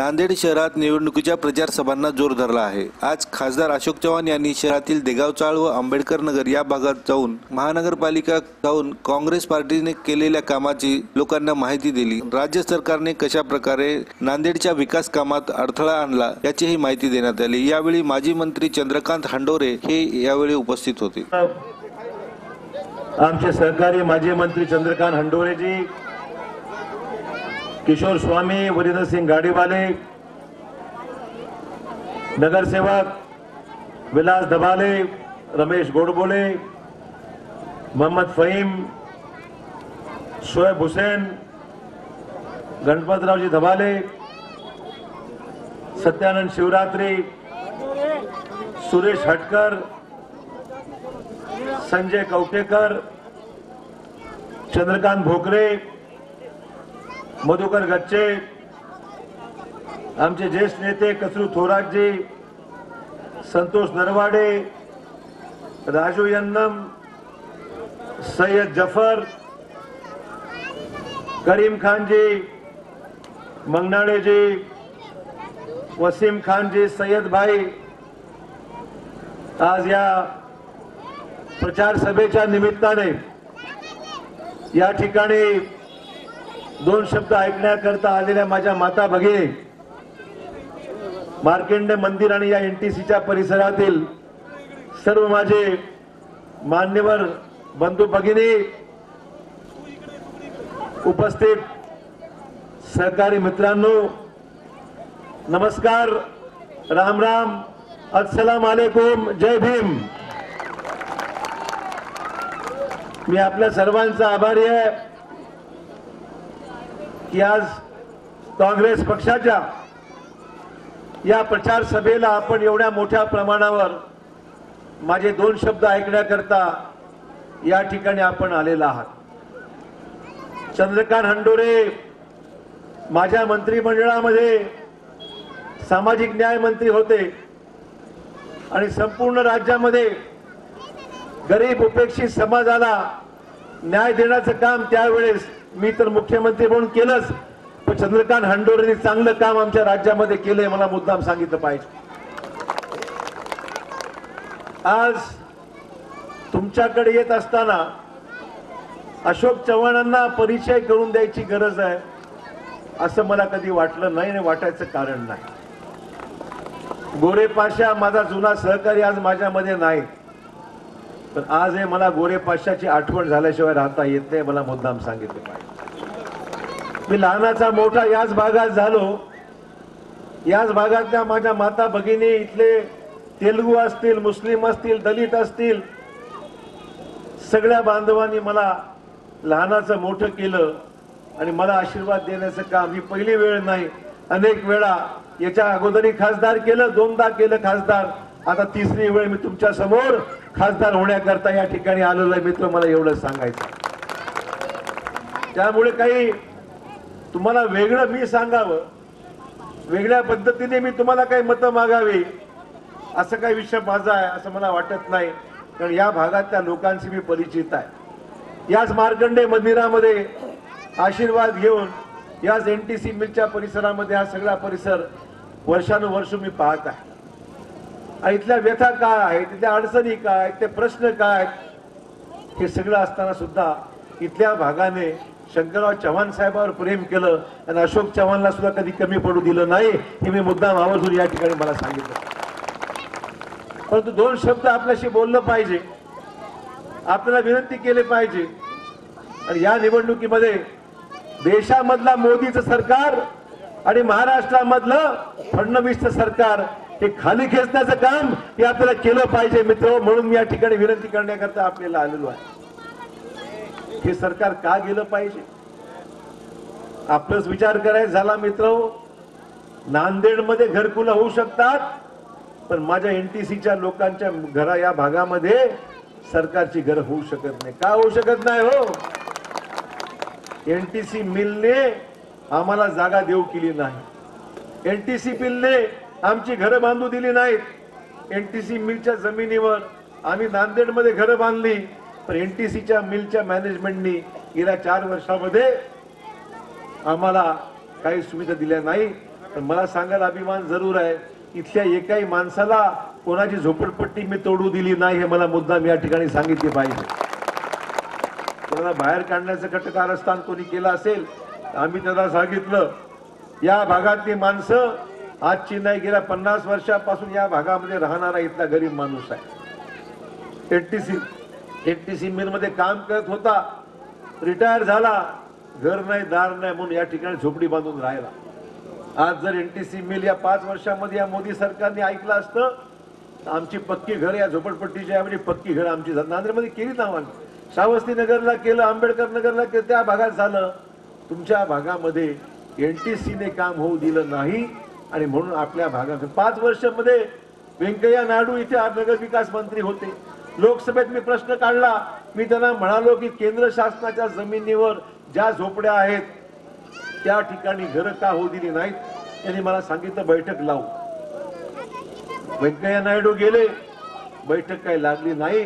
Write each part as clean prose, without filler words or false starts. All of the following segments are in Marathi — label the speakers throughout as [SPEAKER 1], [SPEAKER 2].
[SPEAKER 1] नांदेड शहरात निवडणुकीच्या प्रचार सभांना जोर धरला आहे। आज खासदार अशोक चव्हाण यांनी शहरातील देगाव चाळ व आंबेडकर नगर या भागात जाऊन महानगरपालिका जाऊन काँग्रेस पार्टीने केलेल्या कामाची लोकांना माहिती दिली। राज्य सरकारने कशा प्रकारे नांदेडच्या विकास कामात अडथळा आणला याचीही माहिती देण्यात आली। यावेळी माजी मंत्री चंद्रकांत हंडोरे हे यावेळी उपस्थित होते।
[SPEAKER 2] आमचे सहकारी माजी मंत्री चंद्रकांत हंडोरे जी, किशोर स्वामी, वरिंदर सिंह गाड़ीवाले, नगरसेवक विलास दबाले, रमेश गोडबोले, मोहम्मद फहीम, शोएब हुसैन, गणपतरावजी दबाले, सत्यानंद शिवरात्री, सुरेश हटकर, संजय कवटेकर, चंद्रकांत भोकरे, मधुकर गच्चे, आमचे ज्येष्ठ नेते कचरू थोरातजी, संतोष नरवाडे, राजू यन्नम, सैयद जफर, करीम खान जी, मंगनाळे जी, वसीम खान जी, सैयद भाई, आज या प्रचार सभेच्या निमित्ताने या ठिकाणी दोन शब्द ऐकण्याकरता आलेल्या माझ्या माता भगिनी, मार्कंडे मंदिर आणि या एनटीसीच्या परिसरातील सर्व माझे मान्यवर बंधू भगिनी, उपस्थित सहकारी मित्रांनो, नमस्कार, राम राम, अस्सलाम वालेकुम, जय भीम। मी आपल्या सर्वांचा आभारी आहे की आज काँग्रेस पक्षाच्या या प्रचार सभेला आपण एवढ्या मोठ्या प्रमाणावर माझे दोन शब्द ऐकण्याकरता या ठिकाणी आपण आलेला आहात। चंद्रकांत हंडोरे माझ्या मंत्रिमंडळामध्ये सामाजिक न्याय मंत्री होते आणि संपूर्ण राज्यामध्ये गरीब उपेक्षित समाजाला न्याय देण्याचं काम त्यावेळेस मी तर मुख्यमंत्री म्हणून केलंच, पण चंद्रकांत हंडोरेंनी चांगलं काम आमच्या राज्यामध्ये केलंय, मला मुद्दाम सांगितलं पाहिजे। आज तुमच्याकडे येत असताना अशोक चव्हाणांना परिचय करून द्यायची गरज आहे असं मला कधी वाटलं नाही आणि वाटायचं कारण नाही। गोरे पाशा माझा जुना सहकारी आज माझ्यामध्ये नाही, पण आज हे मला गोरे पाशाची आठवण झाल्याशिवाय राहता येत नाही, मला मुद्दाम सांगितलं पाहिजे। मी लहानाचा मोठा याच भागात झालो, याच भागातल्या माझ्या माता भगिनी, इथले तेलुगू असतील, मुस्लिम असतील, दलित असतील, सगळ्या बांधवांनी मला लहानाचं मोठं केलं आणि मला आशीर्वाद देण्याचं काम ही पहिली वेळ नाही, अनेक वेळा याच्या अगोदरही खासदार केलं, दोनदा केलं खासदार, आता तिसरी वेळ मी तुमच्या समोर खासदार होण्याकरता या ठिकाणी आलेलो आहे। मित्र, मला एवढं सांगायचं, त्यामुळे काही तुम्हाला वेगळं मी सांगावं, वेगळ्या पद्धतीने मी तुम्हाला काही मतं मागावी असं काही विषय माझा आहे असं मला वाटत नाही, कारण या भागातल्या लोकांशी मी परिचित आहे। याच मार्कंडे मंदिरामध्ये आशीर्वाद घेऊन याच एनटीसी मिलच्या परिसरामध्ये हा सगळा परिसर वर्षानुवर्ष मी पाहत आहे आणि इथल्या व्यथा काय आहेत, तिथल्या अडचणी काय आहेत, ते प्रश्न काय आहेत, हे सगळं असताना सुद्धा इथल्या भागाने शंकरराव चव्हाण साहेबांवर प्रेम केलं आणि अशोक चव्हाणला सुद्धा कधी कमी पडू दिलं नाही, हे मी मुद्दाम आवर्जून या ठिकाणी मला सांगितलं। परंतु दोन शब्द आपल्याशी बोललं पाहिजे, आपल्याला विनंती केली पाहिजे। आणि या निवडणुकीमध्ये देशामधला मोदीचं सरकार आणि महाराष्ट्रामधलं फडणवीसचं सरकार हे खाली खेचण्याचं काम हे आपल्याला केलं पाहिजे मित्र, म्हणून मी या ठिकाणी विनंती करण्याकरता आपल्याला आलेलो आहे। हे सरकार का गेलं पाहिजे आपलंच विचार करायचा झाला मित्र, नांदेडमध्ये घरकुलं होऊ शकतात, पण माझ्या एनटीसीच्या लोकांच्या घरा या भागामध्ये सरकारची घर होऊ शकत नाही। का होऊ शकत नाही हो? एनटीसी मिलने आम्हाला जागा देऊ केली नाही, एनटीसी मिलने आमची घरं बांधू दिली नाहीत। एनटीसी मिलच्या जमिनीवर आम्ही नांदेडमध्ये घरं बांधली, पण एनटीसीच्या मिलच्या मॅनेजमेंटनी गेल्या 4 वर्षामध्ये आम्हाला काही सुविधा दिल्या नाही। पण मला सांगायला अभिमान जरूर आहे, इथल्या एकाही माणसाला कोणाची झोपडपट्टी मी तोडू दिली नाही, हे मला मुद्दाम या ठिकाणी सांगितले पाहिजे. कोणाला बाहेर काढण्याचं कटकारस्थान कोणी केलं असेल, आम्ही त्याला सांगितलं, या भागातली माणसं आजची नाही, गेल्या 50 वर्षापासून या भागामध्ये राहणारा इथला गरीब माणूस आहे. एनटीसी मिल मध्ये काम करत होता, रिटायर झाला, घर नाही दार नाही म्हणून या ठिकाणी झोपडी बांधून राहिला. आज जर एनटीसी मिल या 5 वर्षामध्ये या मोदी सरकारने ऐकलं असतं, तर आमची पक्की घर या झोपडपट्टीच्या ऐवजी पक्की घर आमची नांदेडमध्ये केली ना. आम्ही श्रावस्ती नगरला केलं, आंबेडकर नगरला केलं, त्या भागात झालं. तुमच्या भागामध्ये एनटीसीने काम होऊ दिलं नाही आणि म्हणून आपल्या भागात 5 वर्षामध्ये व्यंकय्या नायडू इथे नगर विकास मंत्री होते. लोकसभेत मी प्रश्न काढला, मी त्यांना म्हणालो की केंद्र शासनाच्या जमिनीवर ज्या झोपड्या आहेत त्या ठिकाणी घरं का होऊ दिली नाहीत. त्यांनी मला सांगितलं बैठक लावू. व्यंकय्या नायडू गेले, बैठक काही लागली नाही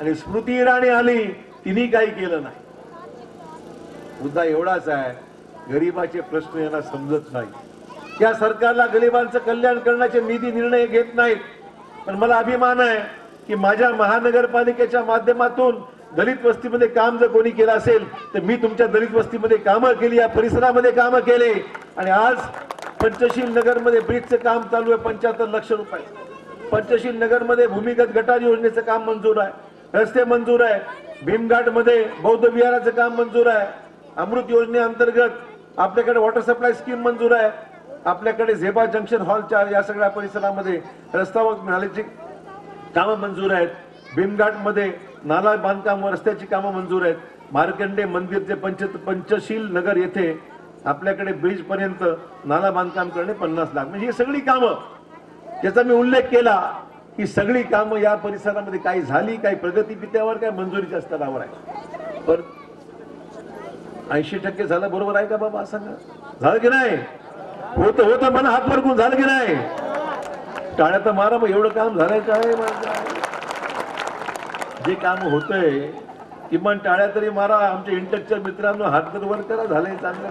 [SPEAKER 2] आणि स्मृती इराणी आली, तिने काही केलं नाही. मुद्दा एवढाच आहे, गरिबाचे प्रश्न यांना समजत नाही. या सरकारला गरिबांचं कल्याण करण्याचे निधी निर्णय घेत नाहीत. पण मला अभिमान आहे की माझ्या महानगरपालिकेच्या माध्यमातून दलित वस्तीमध्ये काम जर कोणी केलं असेल तर मी तुमच्या दलित वस्तीमध्ये कामं केली, या परिसरामध्ये कामं केले. आणि आज पंचशील नगरमध्ये ब्रिजचं काम चालू आहे, 75 लाख रुपये. पंचशील नगरमध्ये भूमिगत गटार योजनेचं काम मंजूर आहे, रस्ते मंजूर आहे. भीमघाटमध्ये बौद्ध विहाराचं काम मंजूर आहे. अमृत योजनेअंतर्गत आपल्याकडे वॉटर सप्लाय स्कीम मंजूर आहे. आपल्याकडे झेबा जंक्शन हॉलच्या या सगळ्या परिसरामध्ये रस्ता नाल्याची कामं मंजूर आहेत. भीमघाटमध्ये नाला बांधकाम व रस्त्याची कामं मंजूर आहेत. मार्कंडे मंदिर ते पंचशील नगर येथे आपल्याकडे ब्रिज पर्यंत नाला बांधकाम करणे 50 लाख. म्हणजे ही सगळी कामं, ज्याचा मी उल्लेख केला की सगळी कामं या परिसरामध्ये काही झाली, काही प्रगतीपित्यावर, काही मंजुरीच्या स्तरावर आहे. पण 80% झालं, बरोबर आहे का बाबा? सांगा, झालं की नाही? होतं म्हणा, हात वरकून झालं की नाही? टाळ्या तर मारा. मग एवढं काम झालंय काय? जे काम होतंय किमान टाळ्या तरी मारा. आमच्या इंटकच्या मित्रांनो हात तर वर करा, झालंय चांगलं.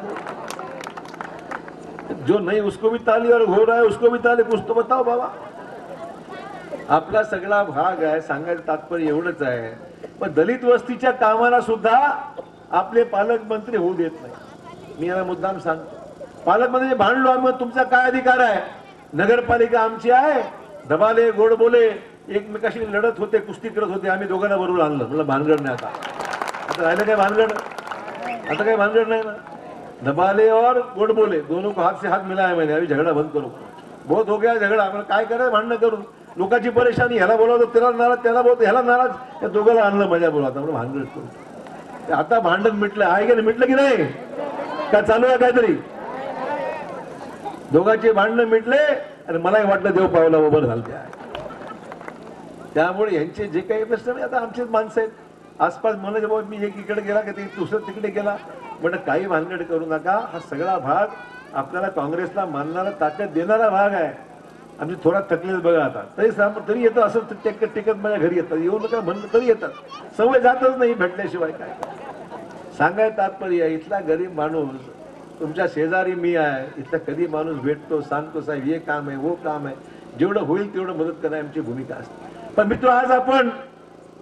[SPEAKER 2] जो नहीं उसको भी ताली और हो रहा है उसको भी ताली, कुछ तो बताओ बाबा. आपला सगळा भाग आहे, सांगायचं तात्पर्य एवढंच आहे. पण दलित वस्तीच्या कामाला सुद्धा आपले पालकमंत्री होऊ देत नाही. मी याला मुद्दाम सांगतो, पालकमंत्री भांडलो आम्ही, तुमचा काय अधिकार आहे? नगरपालिका आमची आहे. दबाले गोड बोले एकमेकाशी लढत होते, कुस्ती करत होते, आम्ही दोघांना बरोबर आणलं. मला भानगड नाही. आता राहिलं काय भानगड? आता काही भानगड नाही ना. दबाले और गोड बोले दोनों को हाथ से हाथ मिलाया मैंने, अभी झगड़ा बंद करो. बहुत हो गया झगड़ा. मला काय करायचं भांडणं करून? लोकांची परेशानी, ह्याला बोलावतो त्याला नाराज, त्याला बोलतो ह्याला नाराज, त्या दोघांना आणलं मजा बोलावता म्हणून भानगड करू. आता भांडण मिटलं आहे की नाही? मिटलं की नाही? का चालू आहे काहीतरी? दोघांचे भांडणं मिटले आणि मलाही वाटलं देव पावला बरोबर झालं. त्यामुळे यांचे जे काही प्रश्न, आता आमचेच माणसं आहेत आसपास, म्हणायचे बाबा मी एक इकडे गेला की दुसरं तिकडे गेला, म्हणजे काही भानगड करू नका. हा सगळा भाग आपल्याला काँग्रेसला मानणारा, ताकद देणारा भाग आहे. आमची थोडा थकलेच बघा आता, तरी येतं असं टेकत माझ्या घरी येतात, येऊ नका म्हणलं तरी येतात. सवय जातच नाही भेटल्याशिवाय. काय सांगायचं तात्पर्य, इथला गरीब माणूस, तुमच्या शेजारी मी आहे, इथला कधी माणूस भेटतो, सांगतो साहेब हे काम आहे, वो काम आहे, जेवढं होईल तेवढं मदत करणे आमची भूमिका असते. पण मित्र, आज आपण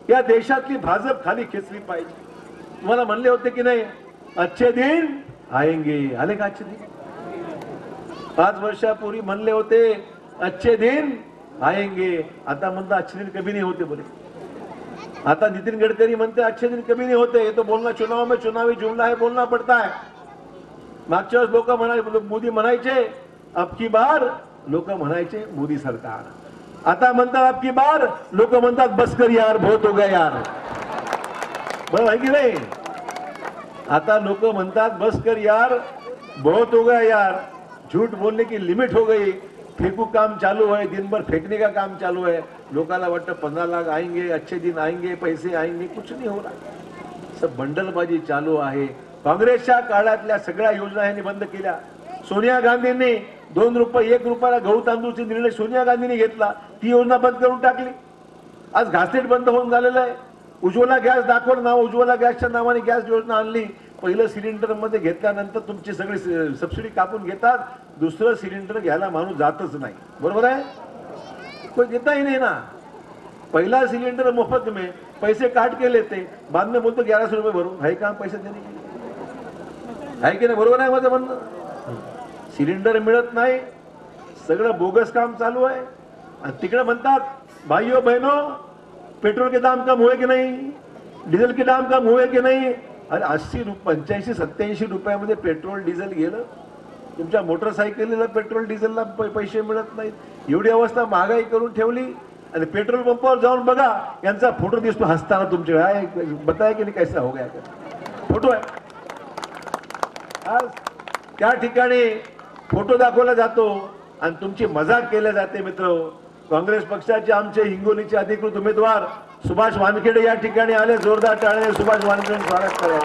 [SPEAKER 2] या देशातली भाजप खाली खेचली पाहिजे. तुम्हाला म्हणले होते की नाही, अच्छे दिन आएंगे, आले का अच्छे दिन? 5 वर्षापूर्वी म्हणले होते अच्छे दिन आएंगे, आता म्हणता अच्छे दिन कभी नहीं होते बोले. आता नितिन गडकरी म्हणते अच्छे दिन कभी नहीं होते. ये तो बोलना चुनाव में चुनावी जुमला है, बोलना पड़ता है. मागच्या वेळेस लोक म्हणायचे, मोदी म्हणायचे अब की बार, लोक म्हणायचे मोदी सरकार. आता म्हणतात अब की बार, लोक म्हणतात बस कर यार, बहुत हो गया यार. बरोबर आहे की नाही? आता लोक म्हणतात बस कर यार, बहुत हो गया यार. झूठ बोलने की लिमिट हो गई. फेंकू काम चालू है, दिन भर फेंकने का काम चालू है. लोकांना वाटतं 15 लाख आएंगे, अच्छे दिन आएंगे, पैसे आएंगे, कुछ नहीं हो रहा. सब बंडलबाजी चालू आहे. काँग्रेसच्या काळातल्या सगळ्या योजना यांनी बंद केल्या. सोनिया गांधींनी 2 रुपये 1 रुपयाला गहू तांदूळचा निर्णय सोनिया गांधींनी घेतला, ती योजना बंद करून टाकली. आज घासलेट बंद होऊन झालेलं आहे. उज्ज्वला गॅस दाखवलं नाव, उज्ज्वला गॅसच्या नावाने गॅस योजना आणली, पहिलं सिलेंडर मध्ये घेतल्यानंतर तुमची सगळी सबसिडी कापून घेतात, दुसरं सिलेंडर घ्यायला माणूस जातच नाही, बरोबर आहे? कोई देता ही नहीं ना। पहला सिलेंडर मुफ्त में, पैसे काट के लेते, बाद में बोलते 1100 रुपये भरू, है कहाँ पैसे देने के लिए? है की नाही? बरोबर आहे माझं म्हणणं? सिलेंडर मिळत नाही, सगळं बोगस काम चालू आहे आणि तिकडे म्हणतात भाइयों बहनों पेट्रोल के दाम कम हुए कि नहीं, डीजल के दाम कम हुए कि नहीं? अरे 80 85 87 रुपयामध्ये पेट्रोल डिझेल गेलं, तुमच्या मोटरसायकलीला पेट्रोल डिझेलला पैसे मिळत नाहीत, एवढी अवस्था महागाई करून ठेवली. आणि पेट्रोल पंपावर जाऊन बघा, यांचा फोटो दिसतो हसताना तुमच्याकडे, बताया की नाही कैसा हो गया, फोटो आहे. आज त्या ठिकाणी फोटो दाखवला जातो आणि तुमची मजाक केल्या जाते. मित्र, काँग्रेस पक्षाचे आमचे हिंगोलीचे अधिकृत उमेदवार सुभाष वानखेडे या ठिकाणी आले, जोरदार टाळ्या सुभाष वानखेडे स्वागत करा.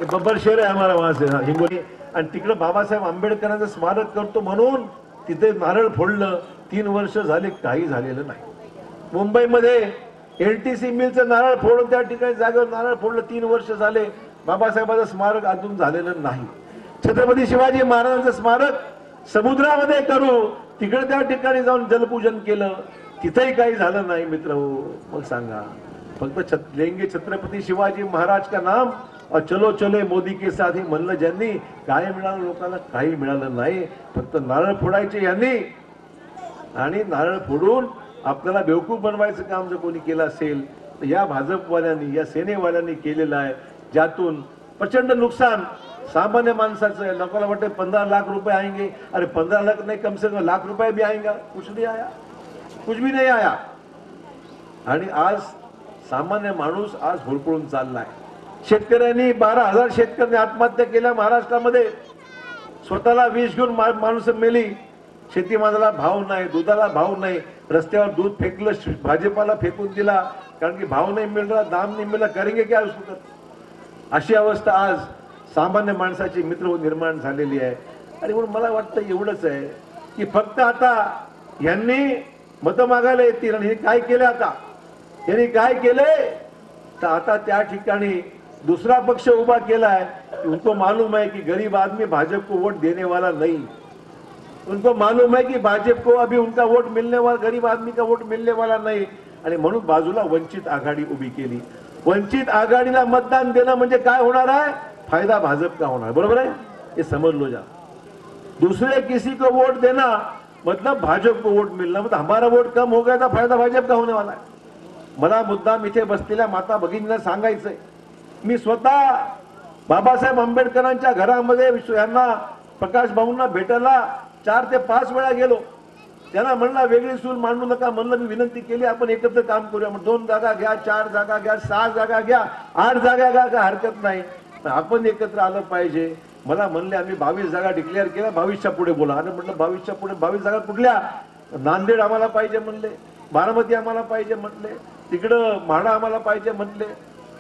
[SPEAKER 2] बब्बर शहर आहे हमारा वहां से हिंगोली, आणि तिकडे बाबासाहेब आंबेडकरांचं स्मारक करतो म्हणून तिथे नारळ फोडलं. 3 वर्ष झाले काही झालेलं नाही. मुंबईमध्ये एलटीसी मिलचं नारळ फोडून त्या ठिकाणी जागेवर नारळ फोडलं, 3 वर्ष झाले बाबासाहेबांचं स्मारक अजून झालेलं नाही. छत्रपती शिवाजी महाराजांचं स्मारक समुद्रामध्ये करू, तिकडे त्या ठिकाणी जाऊन जलपूजन केलं, तिथेही काही झालं नाही. मित्र हो, मग सांगा, फक्त लेंगे छत्रपती शिवाजी महाराज का नाम और चलो चले मोदी के साथ ही म्हणलं ज्यांनी, काय मिळालं लोकांना? काही मिळालं नाही. फक्त नारळ फोडायचे यांनी, आणि नारळ फोडून आपल्याला बेवकूफ बनवायचं काम जर कोणी केलं असेल तर या भाजपवाल्यांनी, या सेनेवाल्यांनी केलेलं आहे, ज्यातून प्रचंड नुकसान सामान्य माणसाचं आहे. लोकांना वाटतं 15 लाख रुपये आएंगे, अरे 15 लाख नहीं, कम से कम लाख रुपये भी आएगा. कुछ नहीं आया, कुछ भी नहीं आया. आणि आज सामान्य माणूस आज होरपळून चाललाय. शेतकऱ्यांनी 12,000 शेतकऱ्यांनी आत्महत्या केल्या महाराष्ट्रामध्ये. स्वतःला विष घेऊन माणसं मेली. शेतीमालाला भाव नाही, दुधाला भाव नाही, रस्त्यावर दूध फेकलं, भाजीपाला फेकून दिला, कारण की भाव नाही मिल रहा, दाम नहीं मिला, करेंगे क्या उसको? अशी अवस्था आज सामान्य माणसाची मित्र निर्माण झालेली आहे. आणि म्हणून मला वाटतं एवढंच आहे की फक्त आता यांनी मतं मागायला येतील. आणि हे काय केलं आता, यांनी काय केलंय तर आता त्या ठिकाणी दूसरा पक्ष उभा केलाय. उनको मालूम है कि गरीब आदमी भाजपा को वोट देने वाला नहीं. उनको मालूम है कि भाजपा को अभी उनका वोट मिलने वाला, गरीब आदमी का वोट मिलने वाला नहीं. आणि म्हणून बाजूला वंचित आघाडी उभी केली. वंचित आघाडीला मतदान देणं म्हणजे काय होणार आहे? फायदा भाजपा का होणार, बरोबर है? ये समझ लो. जा दूसरे किसी को वोट देना मतलब भाजपा को वोट मिलना, मतलब हमारा वोट कम हो गया था, फायदा भाजपा का होने वाला है. मला मुद्दाम इथे बसलेल्या माता भगिनींना सांगायचंय, मी स्वतः बाबासाहेब आंबेडकरांच्या घरामध्ये यांना प्रकाश भाऊंना भेटायला 4 ते 5 वेळा गेलो. त्यांना म्हणला वेगळी सूल मांडू नका, म्हणलं मी विनंती केली आपण एकत्र काम करूया. 2 जागा घ्या, 4 जागा घ्या, 6 जागा घ्या, 8 जागा घ्या, काय हरकत नाही, पण आपण एकत्र आलं पाहिजे. मला म्हणले आम्ही 22 जागा डिक्लेअर केल्या, 22च्या पुढे बोला. आणि म्हटलं 22च्या पुढे 22 जागा कुठल्या? नांदेड आम्हाला पाहिजे म्हणले, बारामती आम्हाला पाहिजे म्हटले, तिकडं म्हाडा आम्हाला पाहिजे म्हटले.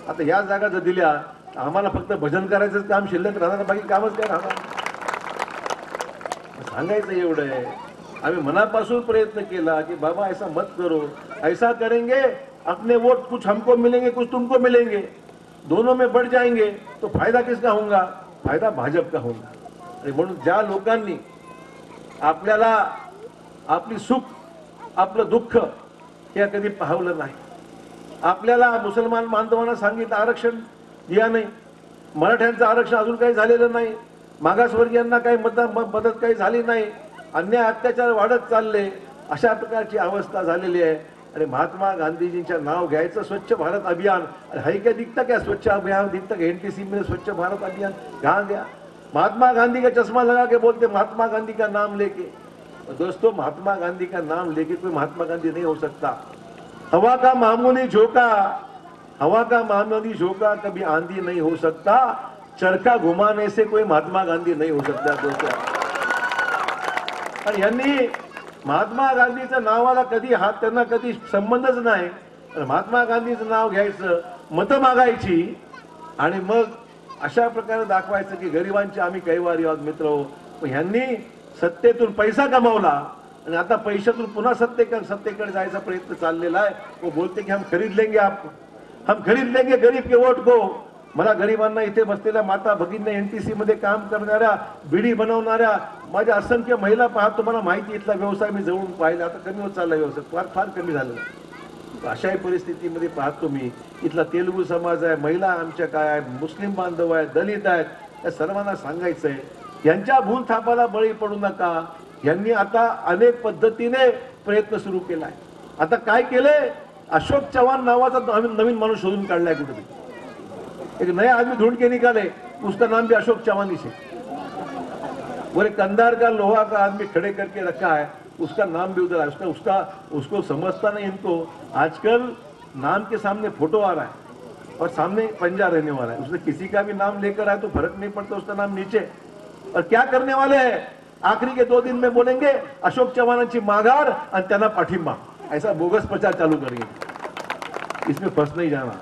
[SPEAKER 2] आता या जागा जर दिल्या आम्हाला फक्त भजन करायचं काम शिल्लक राहणार, बाकी कामच काय राहणार. सांगायचं एवढं आहे. आम्ही मनापासून प्रयत्न केला की बाबा ऐसा मत करो, ऐसा करेंगे अपने वोट कुछ हमको मिलेंगे, कुछ तुमको मिलेंगे, दोनों में बढ़ जाएंगे, तो फायदा किसका होगा? फायदा भाजप का होगा. आणि म्हणून ज्या लोकांनी आपल्याला आपली सुख, आपलं दुःख हे कधी पाहवलं नाही, आपल्याला मुसलमान बांधवांना सांगितलं आरक्षण द्या नाही, मराठ्यांचं आरक्षण अजून काही झालेलं नाही, मागासवर्गीयांना काही मदत काही झाली नाही, अन्याय अत्याचार वाढत चालले, अशा प्रकारची अवस्था झालेली आहे. आणि महात्मा गांधीजींच्या नाव घ्यायचं स्वच्छ भारत अभियान, है क्या दिखता क्या स्वच्छ अभियान दिखता क्या? एनटीसी में स्वच्छ भारत अभियान कहाँ गया? महात्मा गांधी का चश्मा लगा के बोलते महात्मा गांधी का नाम लेके. दोस्तों, महात्मा गांधी का नाम लेके कोई महात्मा गांधी नहीं हो सकता. हवा का मामूली झोंका, हवा का मामूली झोंका कभी आंधी नहीं हो सकता. चरखा घुमाने से कोई महात्मा गांधी नहीं हो सकता. दोस्तों, आणि यांनी महात्मा गांधीच्या नावाला कधी हात, त्यांना कधी संबंधच नाही. महात्मा गांधीचं नाव घ्यायचं, मतं मागायची, आणि मग अशा प्रकारे दाखवायचं की गरिबांचे आम्ही कैवारी आहोत. मित्र, ह्यांनी सत्तेतून पैसा कमावला आणि आता पैशातून पुन्हा सत्तेकडे जायचा प्रयत्न चाललेला आहे. वो बोलते की हम खरीद लेंगे आपको, हम खरीद लेंगे गरीब के वोट को. मला गरिबांना, इथे बसलेल्या माता भगिनींना, एनटीसी मध्ये काम करणाऱ्या, बिडी बनवणाऱ्या माझ्या असंख्य महिला पाहतो. मला माहिती इथला व्यवसाय मी जवळून पाहिला. आता कमी होत चालला व्यवसाय, फार फार कमी झालेला. अशाही परिस्थितीमध्ये पाहतो मी इथला तेलुगू समाज आहे, महिला आमच्या काय आहे, मुस्लिम बांधव आहेत, दलित आहेत, या सर्वांना सांगायचंय यांच्या भूलथापाला बळी पडू नका. यांनी आता अनेक पद्धतीने प्रयत्न सुरू केलाय. आता काय केलंय, अशोक चव्हाण नावाचा नवीन माणूस शोधून काढलाय कुठेतरी. एक नया आदमी ढूंढ के निकाले, उसका नाम भी अशोक चव्हाण ही से. वो एक कंधार का लोहा का आदमी खड़े करके रखा है, उसका नाम भी उधर है. उसको समझता नहीं इनको. आजकल नाम के सामने फोटो आ रहा है और सामने पंजा रहने वाला है. उसने किसी का भी नाम लेकर आए तो फर्क नहीं पड़ता, उसका नाम नीचे. और क्या करने वाले हैं, आखिरी के 2 दिन में बोलेंगे अशोक चव्हाणांची माघार आणि त्यांना पाठिंबा. ऐसा बोगस प्रचार चालू करेंगे. इसमें फंस नहीं जाना.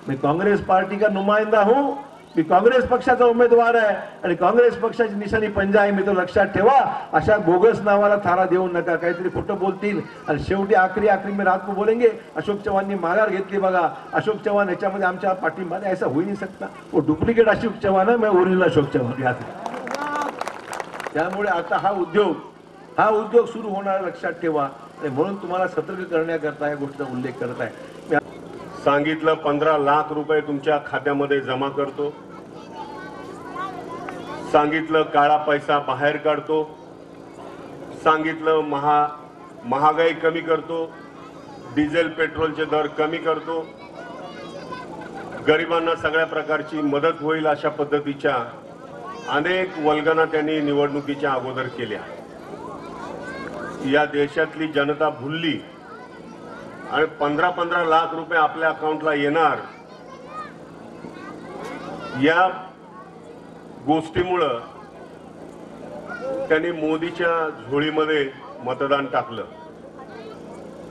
[SPEAKER 2] मैं कांग्रेस पार्टी का नुमाइंदा हूं, मी काँग्रेस पक्षाचा उमेदवार आहे आणि काँग्रेस पक्षाची निशाणी पंजा आहे. मी तो लक्षात ठेवा. अशा बोगस नावाला थारा देऊ नका. काहीतरी खोटं बोलतील आणि शेवटी आखरी में रात को बोलेंगे अशोक चव्हाणनी माघार घेतली बघा, अशोक चव्हाण याच्यामध्ये आमच्या पाठिंबा. ऐसा होई नाही सकता. वो डुप्लिकेट अशोक चव्हाण है, मैं ओरिजिनल अशोक चव्हाण याद. त्यामुळे आता हा उद्योग सुरू होणार लक्षात ठेवा. आणि म्हणून तुम्हाला सतर्क करण्याकरता या गोष्टीचा उल्लेख करत आहे.
[SPEAKER 3] सांगितलं 15 लाख रुपये तुमच्या खात्यामध्ये जमा करतो, सांगितलं काळा पैसा बाहेर काढतो, सांगितलं महागाई कमी करतो, डिझेल पेट्रोलचे दर कमी करतो, गरिबांना सगळ्या प्रकारची मदत होईल अशा पद्धतीच्या अनेक वल्गना त्यांनी निवडणुकीच्या अगोदर केल्या. या देशातली जनता भुलली आणि 15-15 लाख रुपये आपल्या अकाउंटला येणार या गोष्टीमुळं त्यांनी मोदीच्या झोळीमध्ये मतदान टाकलं.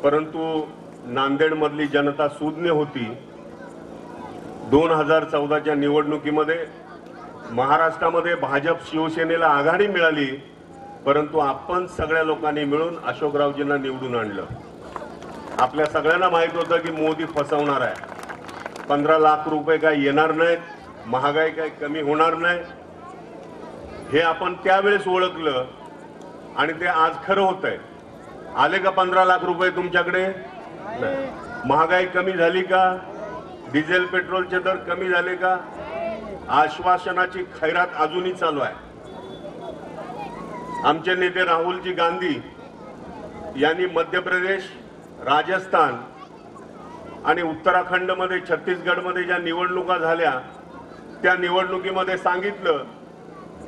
[SPEAKER 3] परंतु नांदेडमधली जनता सुज्ञ होती. 2014च्या निवडणुकीमध्ये महाराष्ट्रामध्ये भाजप शिवसेनेला आघाडी मिळाली, परंतु आपण सगळ्या लोकांनी मिळून अशोकरावजींना निवडून आणलं. आपल्या सगळ्यांना माहित होतं की मोदी फसवणार आहे. 15 लाख रुपये काय येणार नाहीत, महागाई काय कमी होणार नाही, हे आपण त्यावेळेस ओळखलं आणि ते आज खरं होत आहे. आले का 15 लाख रुपये तुमच्याकडे? महागाई कमी झाली का? डिझेल पेट्रोलचे दर कमी झाले का? आश्वासनाची खैरात अजूनही चालू आहे. आमचे नेते राहुलजी गांधी यांनी मध्य प्रदेश, राजस्थान आणि उत्तराखंडमध्ये, छत्तीसगडमध्ये ज्या निवडणुका झाल्या त्या निवडणुकीमध्ये सांगितलं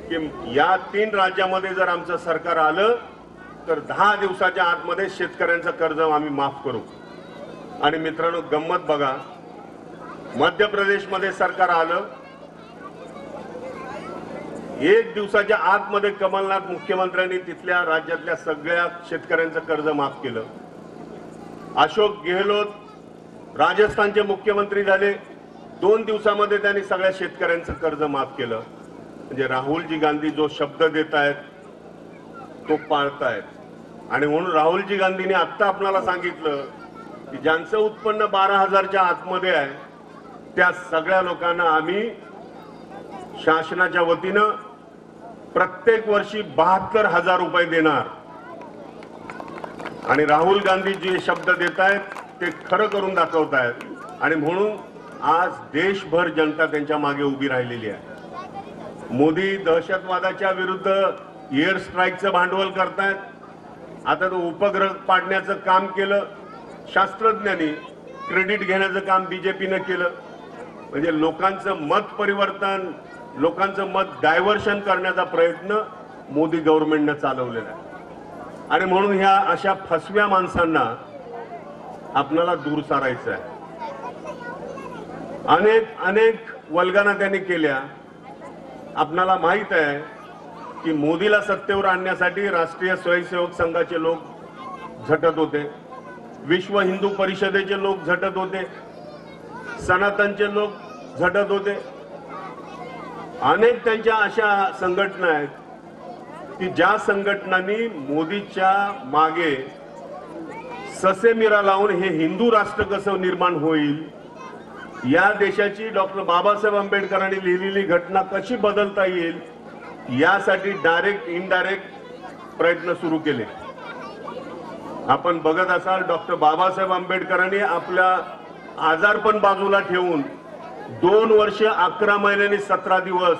[SPEAKER 3] की या 3 राज्यामध्ये जर आमचं सरकार आलं तर 10 दिवसाच्या आतमध्ये शेतकऱ्यांचं कर्ज आम्ही माफ करू. आणि मित्रांनो, गंमत बघा, मध्य प्रदेशमध्ये सरकार आलं, 1 दिवसाच्या आतमध्ये कमलनाथ मुख्यमंत्र्यांनी तिथल्या राज्यातल्या सगळ्या शेतकऱ्यांचं कर्ज माफ केलं. अशोक गेहलोत राजस्थानचे मुख्यमंत्री झाले, 2 दिवसामध्ये त्यांनी सगळ्या शेतकऱ्यांचं कर्ज माफ केलं. म्हणजे राहुलजी गांधी जो शब्द देत आहेत तो पाळतायत. आणि म्हणून राहुलजी गांधींनी आता आपल्याला सांगितलं की ज्यांचं उत्पन्न 12,000च्या आतमध्ये आहे त्या सगळ्या लोकांना आम्ही शासनाच्या वतीनं प्रत्येक वर्षी 72,000 रुपये देणार. आणि राहुल गांधी जे शब्द देत आहेत ते खरं करून दाखवत आहेत. आणि म्हणून आज देशभर जनता त्यांच्या मागे उभी राहिलेली आहे. मोदी दहशतवादाच्या विरुद्ध एअर स्ट्राईकचं भांडवल करतायत. आता तो उपग्रह पाडण्याचं काम केलं शास्त्रज्ञांनी, क्रेडिट घेण्याचं काम बीजेपीनं केलं. म्हणजे लोकांचं मत परिवर्तन, लोकांचं मत डायव्हर्शन करण्याचा प्रयत्न मोदी गव्हर्नमेंटनं चालवलेला आहे. आणि म्हणून ह्या अशा फसव्या माणसांना आपल्याला दूर सारायचं आहे. अनेक वल्गना त्यांनी केल्या. आपल्याला माहित आहे की मोदीला सत्तेवर आणण्यासाठी राष्ट्रीय स्वयंसेवक संघाचे लोक झटत होते, विश्व हिंदू परिषदेचे लोक झटत होते, सनातनचे लोक झटत होते. अनेक त्यांच्या अशा संघटना आहेत की ज्या संघटनांनी मोदीच्या मागे ससेमिरा लावून हे हिंदू राष्ट्र कसं निर्माण होईल या देशाची डॉक्टर बाबासाहेब आंबेडकरांनी लिहिलेली घटना कशी बदलता येईल यासाठी डायरेक्ट इनडायरेक्ट प्रयत्न सुरू केले. आपण बघत असाल डॉक्टर बाबासाहेब आंबेडकरांनी आपल्या आजारपण बाजूला ठेवून 2 वर्ष 11 महिने आणि 17 दिवस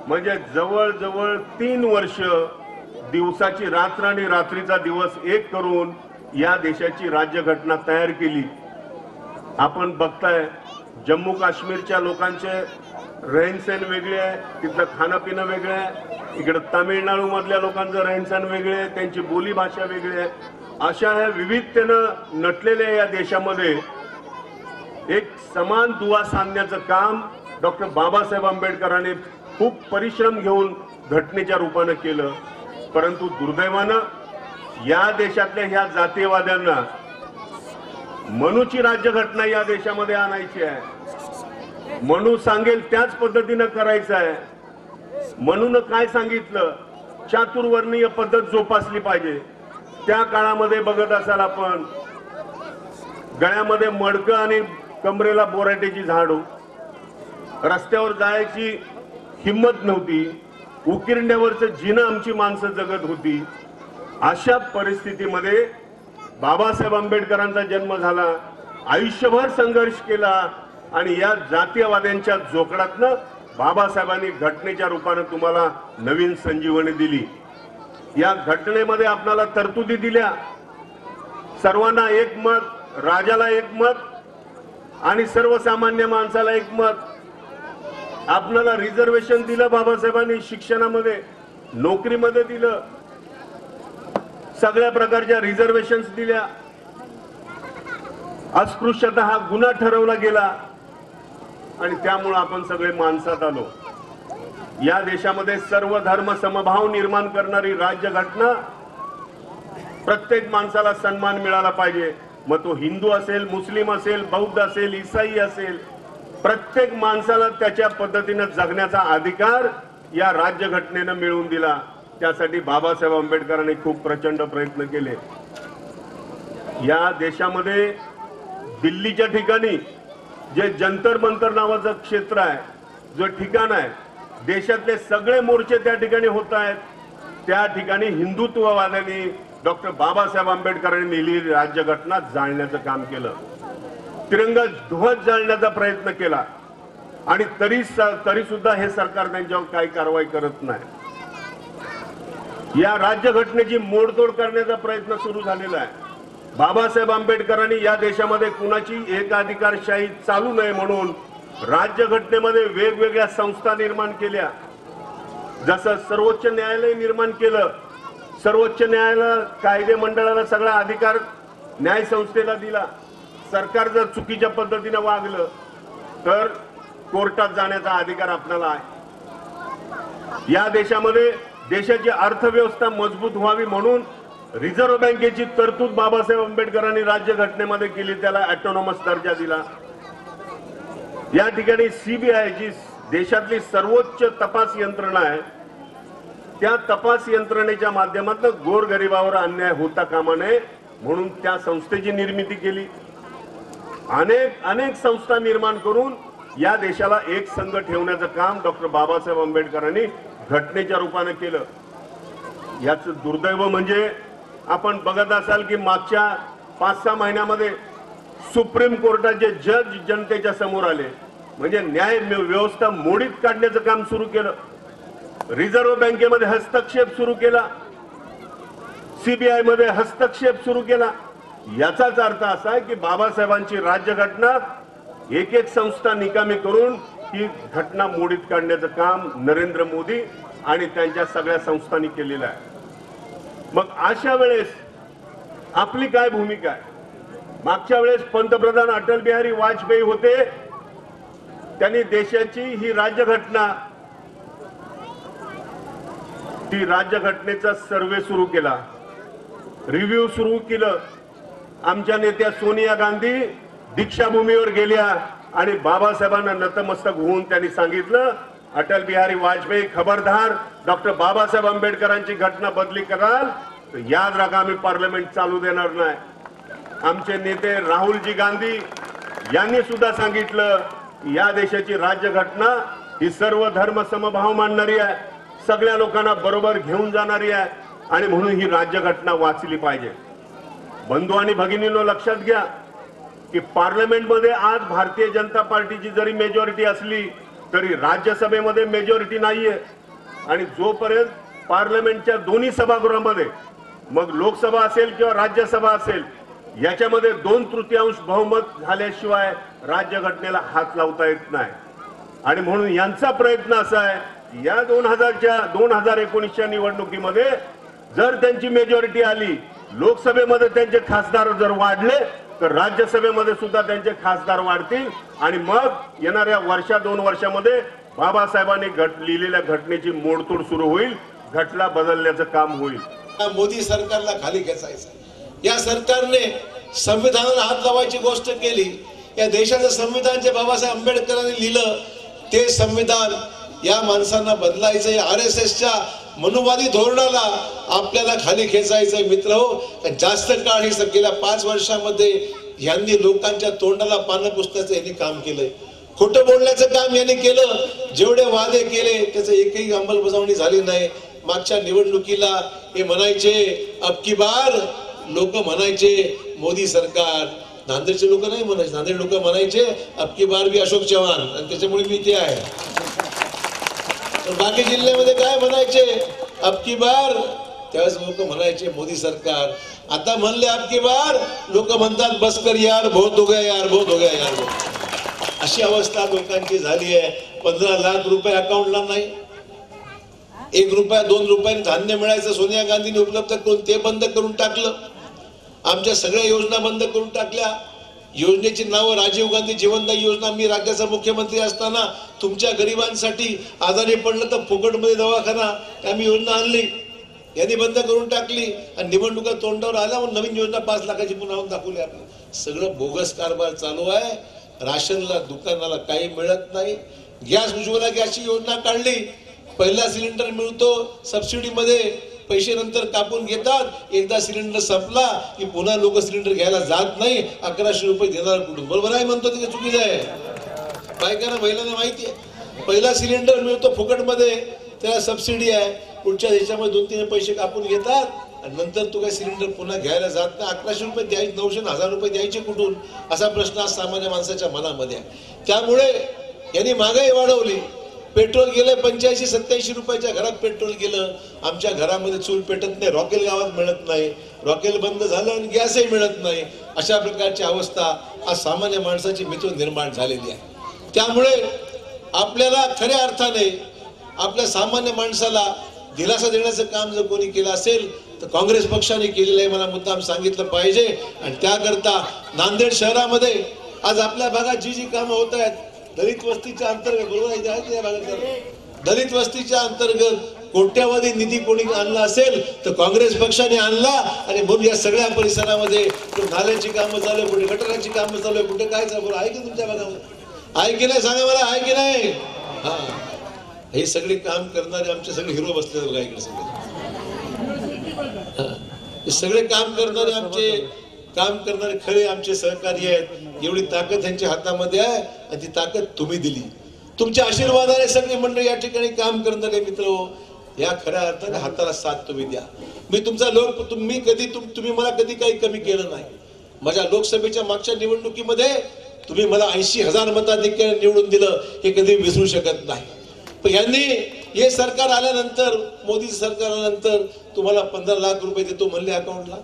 [SPEAKER 3] म्हणजे जवळजवळ 3 वर्ष दिवसाची रात्र आणि रात्रीचा दिवस एक करून या देशाची राज्यघटना तयार केली. आपण बघताय जम्मू काश्मीरच्या लोकांचे रहनसहन वेगळे आहे, तिथलं खाणं पिणं वेगळं आहे, इकडे तामिळनाडू मधल्या लोकांचं रहनसहन वेगळे आहे, त्यांची बोली भाषा वेगळी आहे. अशा या विविधतेनं नटलेल्या या देशामध्ये एक समान दुवा सांगण्याचं काम डॉक्टर बाबासाहेब आंबेडकरांनी खूप परिश्रम घेऊन घटनेच्या रूपानं केलं. परंतु दुर्दैवानं या देशातल्या ह्या जातीयवाद्यांना मनूची राज्यघटना या देशामध्ये आणायची आहे. मनू सांगेल त्याच पद्धतीनं करायचं आहे. मनूनं काय सांगितलं, चातुर्वर्णीय पद्धत जोपासली पाहिजे. त्या काळामध्ये बघत असाल आपण गळ्यामध्ये मडकं आणि कमरेला बोराट्याची झाडू, रस्त्यावर जायची हिंमत नव्हती, उकिरड्यावरचं जिनं आमची माणसं जगत होती. अशा परिस्थितीमध्ये बाबासाहेब आंबेडकरांचा जन्म झाला, आयुष्यभर संघर्ष केला आणि या जातीयवाद्यांच्या जोखडातनं बाबासाहेबांनी घटनेच्या रूपानं तुम्हाला नवीन संजीवनी दिली. या घटनेमध्ये आपल्याला तरतुदी दिल्या, सर्वांना एक मत, राजाला एक मत आणि सर्वसामान्य माणसाला एक मत. आपल्याला रिझर्वेशन दिलं बाबासाहेबांनी, शिक्षणामध्ये नोकरीमध्ये दिलं, सगळ्या प्रकारच्या रिझर्वेशन्स दिल्या. अस्पृश्यता हा गुन्हा ठरवला गेला आणि त्यामुळे आपण सगळे माणसात आलो. या देशामध्ये सर्व धर्म समभाव निर्माण करणारी राज्यघटना, प्रत्येक माणसाला सन्मान मिळाला पाहिजे. मग तो हिंदू असेल, मुस्लिम असेल, बौद्ध असेल, ईसाई असेल, प्रत्येक माणसाला त्याच्या पद्धतीने जगण्याचा अधिकार या राज्यघटनेनं मिळवून दिला. त्यासाठी बाबासाहेब आंबेडकरांनी खूप प्रचंड प्रयत्न केले. या देशामध्ये दिल्लीच्या ठिकाणी जे जंतर मंतर नावाचं क्षेत्र आहे, जो ठिकाण आहे, देशातले सगळे मोर्चे त्या ठिकाणी होत आहेत. त्या ठिकाणी हिंदुत्ववाद्यांनी डॉक्टर बाबासाहेब आंबेडकरांनी लिहिलेली राज्यघटना जाळण्याचं काम केलं. तिरंगा ध्वज जाळण्याचा प्रयत्न केला आणि तरी सुद्धा हे सरकार त्यांच्यावर काही कारवाई करत नाही. या राज्यघटनेची मोडतोड करण्याचा प्रयत्न सुरू झालेला आहे. बाबासाहेब आंबेडकरांनी या देशामध्ये कुणाची एकाधिकारशाही चालू नये म्हणून राज्यघटनेमध्ये वेगवेगळ्या संस्था निर्माण केल्या. जसं सर्वोच्च न्यायालय निर्माण केलं, सर्वोच्च न्यायालय कायदे मंडळाला सगळा अधिकार न्याय संस्थेला दिला. सरकार जर चुकीच्या पद्धतीने वागलं तर कोर्टात जाण्याचा अधिकार आपल्याला आहे. या देशामध्ये देशाची अर्थव्यवस्था मजबूत व्हावी म्हणून रिझर्व्ह बँकेची तरतूद बाबासाहेब आंबेडकरांनी राज्यघटनेमध्ये केली, त्याला ऑटोनॉमस दर्जा दिला. या ठिकाणी सीबीआय जी देशातली सर्वोच्च तपास यंत्रणा आहे, त्या तपास यंत्रणेच्या माध्यमातून गोरगरिबावर अन्याय होता कामा नये म्हणून त्या संस्थेची निर्मिती केली. अनेक संस्था निर्माण करून या देशाला एक संघ ठेवण्याचं काम डॉक्टर बाबासाहेब आंबेडकरांनी घटनेच्या रूपाने केलं. याचं दुर्दैव म्हणजे आपण बघत असाल की मागच्या 5-6 महिन्यामध्ये सुप्रीम कोर्टाचे जज जनतेच्या समोर आले, म्हणजे न्याय व्यवस्था मोडीत काढण्याचं काम सुरू केलं. रिझर्व्ह बँकेमध्ये हस्तक्षेप सुरू केला, सीबीआय मध्ये हस्तक्षेप सुरू केला. याचाच अर्थ असा आहे की बाबासाहेबांची राज्यघटना एक संस्था निकामी करून ही घटना मोडीत काढण्याचं काम नरेंद्र मोदी आणि त्यांच्या सगळ्या संस्थांनी केलेलं आहे. मग अशा वेळेस आपली काय भूमिका आहे? मागच्या वेळेस पंतप्रधान अटल बिहारी वाजपेयी होते, त्यांनी देशाची ही राज्यघटना, ती राज्यघटनेचा सर्वे सुरू केला, रिव्ह्यू सुरू केलं. आमच्या नेत्या सोनिया गांधी दीक्षाभूमीवर गेल्या आणि बाबासाहेबांना नतमस्तक होऊन त्यांनी सांगितलं, अटल बिहारी वाजपेयी खबरदार, डॉक्टर बाबासाहेब आंबेडकरांची घटना बदली कराल तर याद राखा आम्ही पार्लमेंट चालू देणार नाही. आमचे नेते राहुलजी गांधी यांनी सुद्धा सांगितलं की या देशाची राज्यघटना ही सर्व धर्म समभाव मानणारी आहे, सगळ्या लोकांना बरोबर घेऊन जाणारी आहे आणि म्हणून ही राज्यघटना वाचली पाहिजे. बंधू आणि भगिनींनो, लक्षात घ्या की पार्लमेंटमध्ये आज भारतीय जनता पार्टीची जरी मेजॉरिटी असली तरी राज्यसभेमध्ये मेजॉरिटी नाहीये. आणि जोपर्यंत पार्लमेंटच्या दोन्ही सभागृहामध्ये, मग लोकसभा असेल किंवा राज्यसभा असेल, याच्यामध्ये 2/3 बहुमत झाल्याशिवाय राज्यघटनेला हात लावता येत नाही. आणि म्हणून यांचा प्रयत्न असा आहे, या 2019च्या निवडणुकीमध्ये जर त्यांची मेजॉरिटी आली, लोकसभेमध्ये त्यांचे खासदार जर वाढले तर राज्यसभेमध्ये सुद्धा त्यांचे खासदार वाढतील आणि मग येणाऱ्या 1-2 वर्षामध्ये बाबासाहेबांनी लिहिलेल्या घटनेची मोडतोड सुरू होईल, घटना बदलण्याचं काम होईल.
[SPEAKER 4] मोदी सरकारला खाली खेचायचं. या सरकारने संविधानाला हात लावायची गोष्ट केली. या देशाचं संविधान जे बाबासाहेब आंबेडकरांनी लिहिलं ते संविधान या माणसांना बदलायचंय. RSSच्या मनुवादी धोरणाला आपल्याला खाली खेचायचंय. मित्र हो, जास्त काळ ही गेल्या 5 वर्षामध्ये यांनी लोकांच्या तोंडाला पानं पुसण्याचं यांनी काम केलंय. खोटं बोलण्याचं काम यांनी केलं. जेवढे वादे केले त्याचं एकही अंमलबजावणी झाली नाही. मागच्या निवडणुकीला हे म्हणायचे अब की बार, लोक म्हणायचे मोदी सरकार. नांदेडचे लोक नाही म्हणायचे, नांदेड लोक म्हणायचे अब की बार भी अशोक चव्हाण, आणि त्याच्यामुळे मी इथे आहे. बाकी जिल्ह्यामध्ये काय म्हणायचे अब की बार, त्यावेळेस लोक म्हणायचे मोदी सरकार. आता म्हणले अब की बार, लोक म्हणतात बस कर यार, बहुत हो गया यार, बहुत हो गया यार. अशी अवस्था लोकांची झाली आहे. 15 लाख रुपये अकाउंटला नाही. 1 रुपया 2 रुपयाने धान्य मिळायचं सोनिया गांधीने उपलब्ध करून ते बंद करून टाकलं. आमच्या सगळ्या योजना बंद करून टाकल्या. योजनेची नावं राजीव गांधी जीवनदायी योजना. मी राज्याचा मुख्यमंत्री असताना तुमच्या गरिबांसाठी आजारी पडलं तर फुकटमध्ये दवाखाना आम्ही योजना आणली, यांनी बंद करून टाकली. आणि निवडणुका तोंडावर आल्या म्हणून नवीन योजना 5 लाखाची पुन्हा दाखवली. आपण सगळं बोगस कारभार चालू आहे. राशनला दुकानाला काही मिळत नाही. गॅस उज्ज्वला गॅसची योजना काढली, पहिला सिलेंडर मिळतो सबसिडीमध्ये, पैसे नंतर कापून घेतात. एकदा सिलेंडर संपला की पुन्हा लोक सिलेंडर घ्यायला जात नाही. 1100 रुपये देणार कुठून? बरोबर आहे म्हणतो, ते चुकीचं आहे. बायकांना महिलांना माहिती आहे. पहिला सिलेंडर मिळतो फुकटमध्ये, त्याला सबसिडी आहे. पुढच्या देशामध्ये 2-3 पैसे कापून घेतात आणि नंतर तो काही सिलेंडर पुन्हा घ्यायला जात नाही. 1100 रुपये द्यायचे, 900 1000 रुपये द्यायचे कुठून, असा प्रश्न आज सामान्य माणसाच्या मनामध्ये आहे. त्यामुळे यांनी महागाई वाढवली. पेट्रोल गेलं 85-87 रुपयाच्या घरात पेट्रोल गेलं. आमच्या घरामध्ये चूल पेटत नाही, रॉकेल गावात मिळत नाही, रॉकेल बंद झालं आणि गॅसही मिळत नाही. अशा प्रकारची अवस्था आज सामान्य माणसाची मित्र निर्माण झालेली आहे. त्यामुळे आपल्याला खऱ्या अर्थाने आपल्या सामान्य माणसाला दिलासा देण्याचं काम जर कोणी केलं असेल तर काँग्रेस पक्षाने केलेलं आहे, मला मुद्दाम सांगितलं पाहिजे. आणि त्याकरता नांदेड शहरामध्ये आज आपल्या भागात जी कामं होत आहेत, दलित वस्तीच्या अंतर्गत, बरोबर आहे या भागात, दलित वस्तीच्या अंतर्गत कोट्यावधी निधी कोणी आणला असेल तर काँग्रेस पक्षाने आणला. आणि म्हणून या सगळ्या परिसरामध्ये नाल्याची कामं चालू आहे, कुठे गटाराची कामं चालू आहे, कुठे काय चालू आहे की तुमच्या भागामध्ये आहे की नाही, सांगा मला, आहे की नाही. हा, हे सगळे काम करणारे आमचे सगळे हिरो बसले बघा इकडे सगळे काम करणारे आमचे काम करणारे खरे आमचे सहकारी आहेत. एवढी ताकद त्यांच्या हातामध्ये आहे आणि ती ताकद तुम्ही दिली. तुमच्या आशीर्वादाने सगळे मंडळी या ठिकाणी काम करणारे मित्र, या खऱ्या अर्थाने हाताला साथ तुम्ही द्या. मी तुमचा तुम्ही मला कधी काही कमी केलं नाही. माझ्या लोकसभेच्या मागच्या निवडणुकीमध्ये तुम्ही मला 80,000 मताधिक्याने निवडून दिलं, हे कधी विसरू शकत नाही. पण यांनी हे सरकार आल्यानंतर, मोदी सरकार आल्यानंतर तुम्हाला 15 लाख रुपये देतो म्हणले अकाउंटला.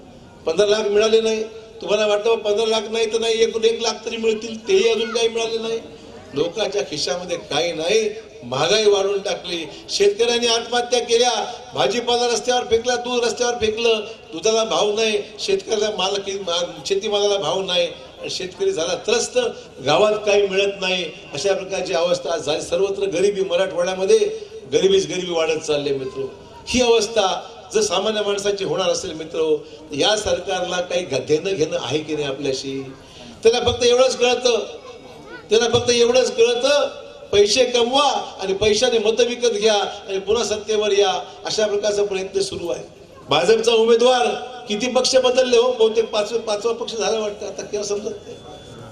[SPEAKER 4] 15 लाख मिळाले नाही. तुम्हाला वाटतं 15 लाख नाही तर नाही, 1 लाख तरी मिळतील, तेही अजून काही मिळाले नाही. लोकांच्या खिशामध्ये काही नाही. महागाई वाढवून टाकली. शेतकऱ्यांनी आत्महत्या केल्या. भाजीपाला रस्त्यावर फेकला, दूध रस्त्यावर फेकलं. दुधाला भाव नाही, शेतकऱ्याला शेतीमालाला भाव नाही, शेतकरी झाला त्रस्त. गावात काही मिळत नाही. अशा प्रकारची अवस्था झाली. सर्वत्र गरिबी, मराठवाड्यामध्ये गरिबीच गरिबी वाढत चालले मित्र. ही अवस्था जर सामान्य माणसाची होणार असेल मित्र, या सरकारला काही देणं घेणं आहे की नाही आपल्याशी. त्याला फक्त एवढंच कळतं, पैसे कमवा आणि पैशाने मत विकत घ्या आणि पुन्हा सत्तेवर या, अशा प्रकारचा प्रयत्न सुरू आहे. भाजपचा उमेदवार किती पक्ष बदलले हो, बहुतेक 5वा पक्ष झाला वाटतं आता, केव्हा समजत नाही.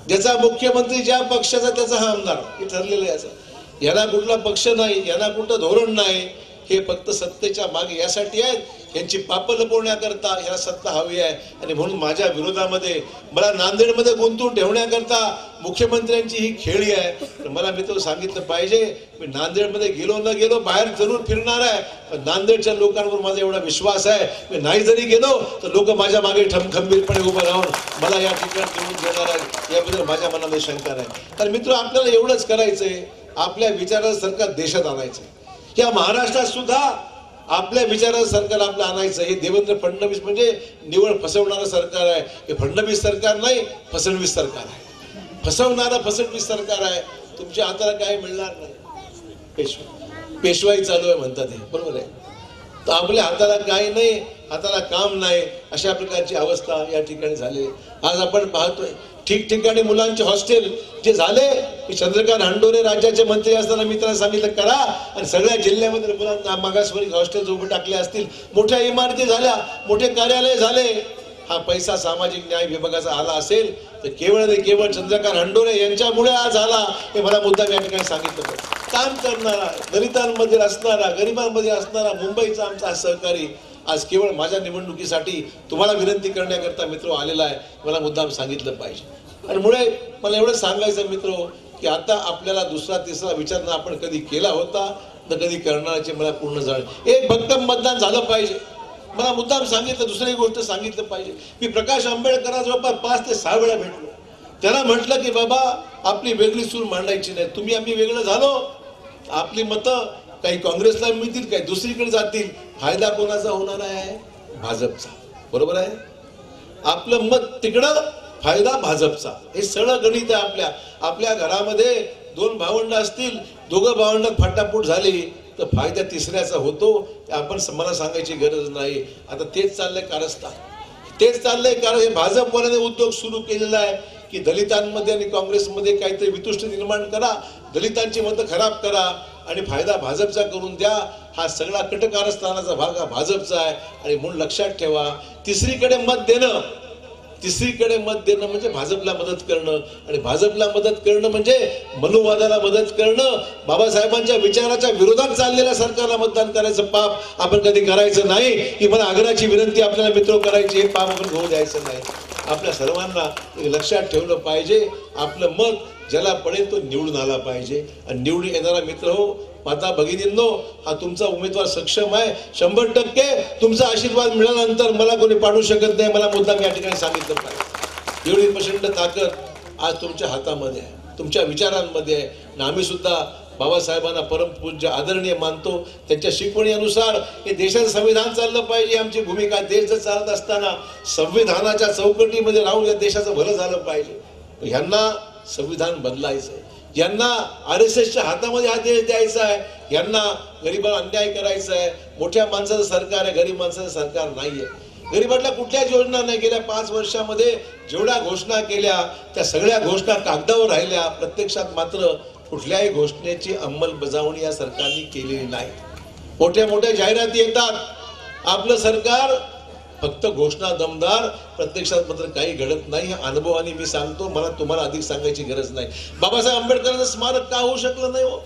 [SPEAKER 4] ज्याचा मुख्यमंत्री ज्या पक्षाचा त्याचा हा आमदार, हे ठरलेलं आहे. असं यांना कुठला पक्ष नाही, यांना कुठलं धोरण नाही, हे फक्त सत्तेच्या मागे यासाठी आहेत, यांची पाप लपवण्याकरता ह्याला सत्ता हवी आहे. आणि म्हणून माझ्या विरोधामध्ये मला नांदेडमध्ये गुंतवून ठेवण्याकरता मुख्यमंत्र्यांची ही खेळी आहे. तर मला मित्र सांगितलं पाहिजे, मी नांदेडमध्ये गेलो न गेलो बाहेर जरूर फिरणार आहे, पण नांदेडच्या लोकांवर माझा एवढा विश्वास आहे, मी नाही जरी गेलो तर लोक माझ्या मागे खंबीरपणे उभं राहून मला या ठिकाणी निवडून देणार आहेत, याबद्दल माझ्या मनामध्ये शंका नाही. तर मित्र, आपल्याला एवढंच करायचंय, आपल्या विचाराचं सरकार देशात आणायचंय. या महाराष्ट्रात सुद्धा आपल्या विचाराचं सरकार आपलं आणायचं. हे देवेंद्र फडणवीस म्हणजे निवड फसवणारं सरकार आहे. हे फडणवीस सरकार नाही, फसवणवीस सरकार आहे. फसवणारं फसवणवीस सरकार आहे. तुमच्या हाताला काय मिळणार नाही. पेशवाई चालू आहे म्हणतात, हे बरोबर आहे. तर आपल्या हाताला काय नाही, हाताला काम नाही, अशा प्रकारची अवस्था या ठिकाणी झाली. आज आपण पाहतोय ठिकठिकाणी मुलांचे हॉस्टेल जे झाले. चंद्रकांत हंडोरे राज्याचे मंत्री असताना मी त्यांना सांगितलं करा, आणि सगळ्या जिल्ह्यामध्ये मुलांना मागासवर्गीय हॉस्टेल उभे टाकले असतील, मोठ्या इमारती झाल्या, मोठे कार्यालय झाले. हा पैसा सामाजिक न्याय विभागाचा आला असेल तर केवळ चंद्रकांत हंडोरे यांच्यामुळे आज आला, हे मला मुद्दाम या ठिकाणी सांगितलं. काम करणारा, दलितांमध्ये असणारा, गरिबांमध्ये असणारा मुंबईचा आमचा सहकारी आज केवळ माझ्या निवडणुकीसाठी तुम्हाला विनंती करण्याकरता मित्र आलेला आहे, मला मुद्दाम सांगितलं पाहिजे. आणि मुळे मला एवढं सांगायचं मित्र, की आता आपल्याला दुसरा तिसरा विचार ना आपण कधी केला होता तर कधी करण्याचे मला पूर्ण जाण. एक भक्कम मतदान झालं पाहिजे, मला मुद्दाम सांगितलं. दुसरी गोष्ट सांगितलं पाहिजे, मी प्रकाश आंबेडकरांजवळ 5 ते 6 वेळा भेटलो. त्यांना म्हटलं की बाबा आपली वेगळी सूर मांडायची नाही, तुम्ही आम्ही वेगळं झालो, आपली मतं काही काँग्रेसला मिळतील, काही दुसरीकडे जातील, फायदा कोणाचा होणार आहे? भाजपचा. बरोबर आहे. आपलं मत तिकडं, फायदा भाजपचा. हे सगळं गणित आहे. आपल्या घरामध्ये 2 भावंड असतील, दोघं भावंडात फाटाफूट झाली तर फायदा तिसऱ्याचा होतो. आपण मला सांगायची गरज नाही. आता तेच चाललंय कारस्थान, तेच चाललंय. कारण हे भाजपवाल्याने उद्योग सुरू केलेला आहे की दलितांमध्ये आणि काँग्रेसमध्ये काहीतरी वितुष्ट निर्माण करा, दलितांची मतं खराब करा आणि फायदा भाजपचा करून द्या. हा सगळा कटकारस्थानाचा भाग हा भाजपचा आहे. आणि म्हणून लक्षात ठेवा, तिसरीकडे मत देणं म्हणजे भाजपला मदत करणं, आणि भाजपला मदत करणं म्हणजे मनुवादाला मदत करणं. बाबासाहेबांच्या विचाराच्या विरोधात चाललेल्या सरकारला मतदान करायचं पाप आपण कधी करायचं नाही. ही मला आग्रहाची विनंती आपल्याला मित्र करायची. हे पाप आपण घेऊ द्यायचं नाही. आपल्या सर्वांना लक्षात ठेवलं पाहिजे, आपलं मत ज्याला पडेल तो निवडून आला पाहिजे. आणि निवडून येणारा मित्र हो, माता भगिनींनो, हा तुमचा उमेदवार सक्षम आहे. 100% तुमचा आशीर्वाद मिळाल्यानंतर मला कोणी पाडू शकत नाही, मला मुद्दाम या ठिकाणी सांगितलं पाहिजे. एवढी प्रचंड ताकद आज तुमच्या हातामध्ये आहे, तुमच्या विचारांमध्ये आहे. आणि आम्ही सुद्धा बाबासाहेबांना परमपूज्य आदरणीय मानतो. त्यांच्या शिकवणीनुसार हे देशाचं संविधान चाललं पाहिजे. आमची भूमिका देश जर चालत असताना संविधानाच्या चौकटीमध्ये राहून या देशाचं भलं झालं पाहिजे. ह्यांना संविधान बदलायचं आहे, यांना RSSच्या हातामध्ये हा देश द्यायचा आहे, यांना गरिबांना अन्याय करायचा आहे. मोठ्या माणसाचं सरकार आहे, गरीब माणसाचं सरकार नाहीये. गरिबांना कुठल्याच योजना नाही. गेल्या 5 वर्षामध्ये जेवढ्या घोषणा केल्या त्या सगळ्या घोषणा कागदावर राहिल्या, प्रत्यक्षात मात्र कुठल्याही घोषणेची अंमलबजावणी या सरकारने केलेली नाही. मोठ्या जाहिराती येतात, आपलं सरकार फक्त घोषणा दमदार, प्रत्यक्षात मात्र काही घडत नाही. हा अनुभवाने मी सांगतो, मला तुम्हाला अधिक सांगायची गरज नाही. बाबासाहेब आंबेडकरांचं स्मारक का होऊ शकलं नाही हो?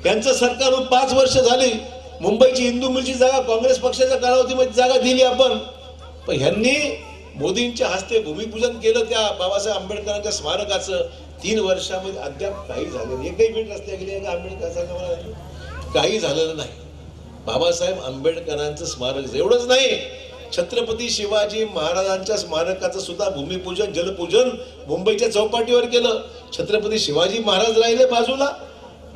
[SPEAKER 4] यांचं सरकार 5 वर्ष झाली. मुंबईची इंदू मिलची जागा काँग्रेस पक्षाच्या कालावधीमध्ये जागा दिली आपण, पण ह्यांनी मोदींच्या हस्ते भूमिपूजन केलं त्या बाबासाहेब आंबेडकरांच्या स्मारकाचं. 3 वर्षामध्ये अद्याप काही झालं नाही. एकही भेट रस्त्या गेली आंबेडकर काही झालेलं नाही. बाबासाहेब आंबेडकरांचं स्मारक एवढंच नाही, छत्रपती शिवाजी महाराजांच्या स्मारकाचं सुद्धा भूमिपूजन जलपूजन मुंबईच्या चौपाटीवर केलं. छत्रपती शिवाजी महाराज राहिले बाजूला,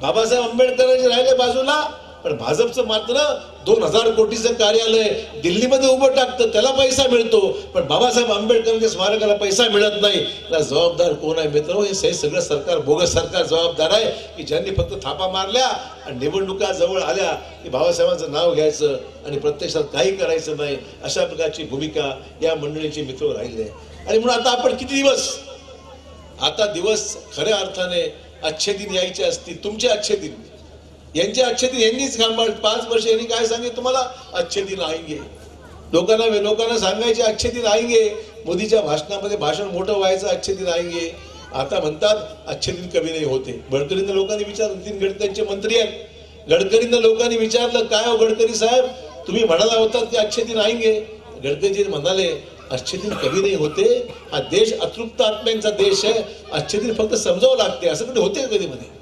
[SPEAKER 4] बाबासाहेब आंबेडकर राहिले बाजूला, पण भाजपचं मात्र 2000 कोटीचं कार्यालय दिल्लीमध्ये उभं टाकतं, त्याला पैसा मिळतो, पण बाबासाहेब आंबेडकरांच्या स्मारकाला पैसा मिळत नाही. याला जबाबदार कोण आहे मित्र? हे सगळं सरकार, बोगस सरकार जबाबदार आहे की ज्यांनी फक्त थापा मारल्या आणि निवडणुका जवळ आल्या की बाबासाहेबांचं नाव घ्यायचं आणि प्रत्यक्षात काही करायचं नाही. अशा प्रकारची भूमिका या मंडळींची मित्र राहिली आहे. आणि म्हणून आता आपण किती दिवस खऱ्या अर्थाने अच्छे दिन यायचे असतील, तुमचे अच्छे दिन, यांचे अच्छे दिन यांनीच 5 वर्ष यांनी काय सांगितलं तुम्हाला? अच्छे दिन आएंगे. लोकांना सांगायचे अच्छे दिन आएंगे. मोदीच्या भाषणामध्ये भाषण मोठं व्हायचं, अच्छे दिन आएंगे. आता म्हणतात अच्छे दिन कभी नाही होते. गडकरींना लोकांनी विचारलं, नितीन गडकरींचे मंत्री आहेत, गडकरींना लोकांनी विचारलं काय हो गडकरी साहेब तुम्ही म्हणाला होतात की अच्छे दिन आएंगे. गडकरीजी म्हणाले अच्छे दिन कभी नाही होते. हा देश अतृप्त आत्म्यांचा देश आहे. अच्छे दिन फक्त समजावं लागते. असं कधी होते कधी मध्ये.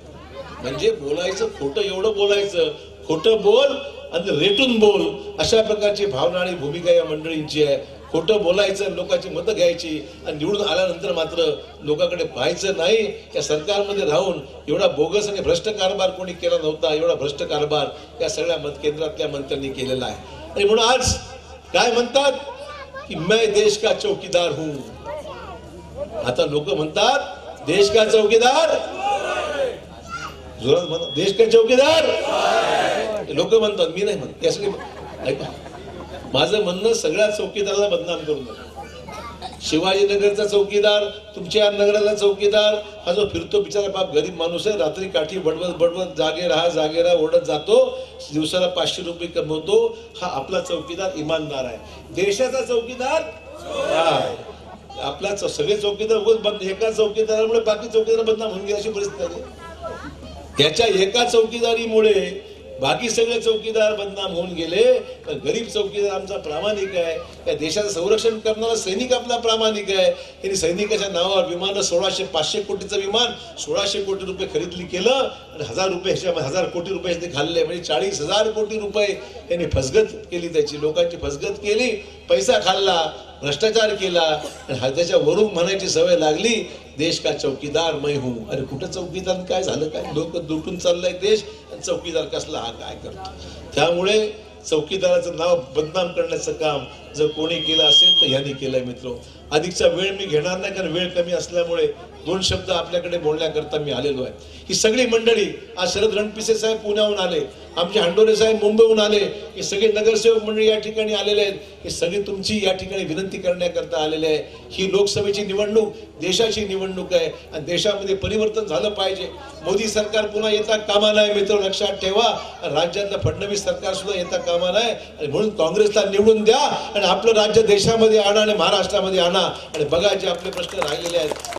[SPEAKER 4] म्हणजे बोलायचं खोटं, एवढं बोलायचं, खोटं बोल आणि रेटून बोल, अशा प्रकारची भावना आणि भूमिका या मंडळींची आहे. खोटं बोलायचं, लोकांची मतं घ्यायची आणि निवडून आल्यानंतर मात्र लोकांकडे पाहायचं नाही. या सरकारमध्ये राहून एवढा बोगस आणि भ्रष्ट कारभार कोणी केला नव्हता. एवढा भ्रष्ट कारभार या सगळ्या मतकेंद्रातल्या मंत्र्यांनी केलेला आहे. आणि म्हणून आज काय म्हणतात की मैं देश का चौकीदार हूं. आता लोक म्हणतात देश का चौकीदार, जोरात म्हणा देश का चौकीदार. लोक म्हणतात, मी नाही म्हणत. त्यासाठी ऐका, माझं म्हणणं सगळ्या चौकीदाराला बदनाम करू नका. शिवाजीनगरचा चौकीदार, तुमच्या नगराला चौकीदार, हा जो फिरतो बिचारा बाप गरीब माणूस आहे, रात्री काठी बडवत बडवत जागे राहा ओढत जातो, दिवसाला 500 रुपये कमवतो, हा आपला चौकीदार इमानदार आहे. देशाचा चौकीदार आपला सगळे चौकीदार एका चौकीदारामुळे बाकी चौकीदार बदनाम होऊन गेली अशी परिस्थिती आहे. याच्या एका चौकीदारीमुळे बाकी सगळे चौकीदार बदनाम होऊन गेले. तर गरीब चौकीदार आमचा प्रामाणिक आहे. या देशाचं संरक्षण करणारा सैनिक आपला प्रामाणिक आहे. त्यांनी सैनिकाच्या नावावर विमान 500 कोटीचं विमान 1600 कोटी रुपये खरेदी केलं आणि 1000 कोटी रुपये ते खाल्ले. म्हणजे 40,000 कोटी रुपये त्यांनी फसगत केली, त्याची लोकांची फसगत केली, पैसा खाल्ला, भ्रष्टाचार केला. आणि त्याच्या वरून म्हणायची सवय लागली देश का चौकीदार मैं हूं. अरे कुठं चौकीदार काय झालं काय? लोक लुटून चाललाय देश आणि चौकीदार कसला हा काय करतो. त्यामुळे चौकीदाराचं नाव बदनाम करण्याचं काम जर कोणी केलं असेल तर यांनी केलंय. मित्र, अधिकचा वेळ मी घेणार नाही, कारण वेळ कमी असल्यामुळे 2 शब्द आपल्याकडे बोलण्याकरता मी आलेलो आहे. ही सगळी मंडळी, आज शरद रणपिसे साहेब पुण्याहून आले, आमचे हांडोरे साहेब मुंबईहून आले, हे सगळे नगरसेवक मंडळी या ठिकाणी आलेले आहेत. हे सगळे तुमची या ठिकाणी विनंती करण्याकरता आलेले आहे. ही लोकसभेची निवडणूक देशाची निवडणूक आहे आणि देशामध्ये परिवर्तन झालं पाहिजे. मोदी सरकार पुन्हा येता कामा नये. मित्र, लक्षात ठेवा, राज्यातलं फडणवीस सरकार सुद्धा येता कामा नये. आणि म्हणून काँग्रेसला निवडून द्या आणि आपलं राज्य देशामध्ये आणा आणि महाराष्ट्रामध्ये आणा आणि बघा जे आपले प्रश्न राहिलेले आहेत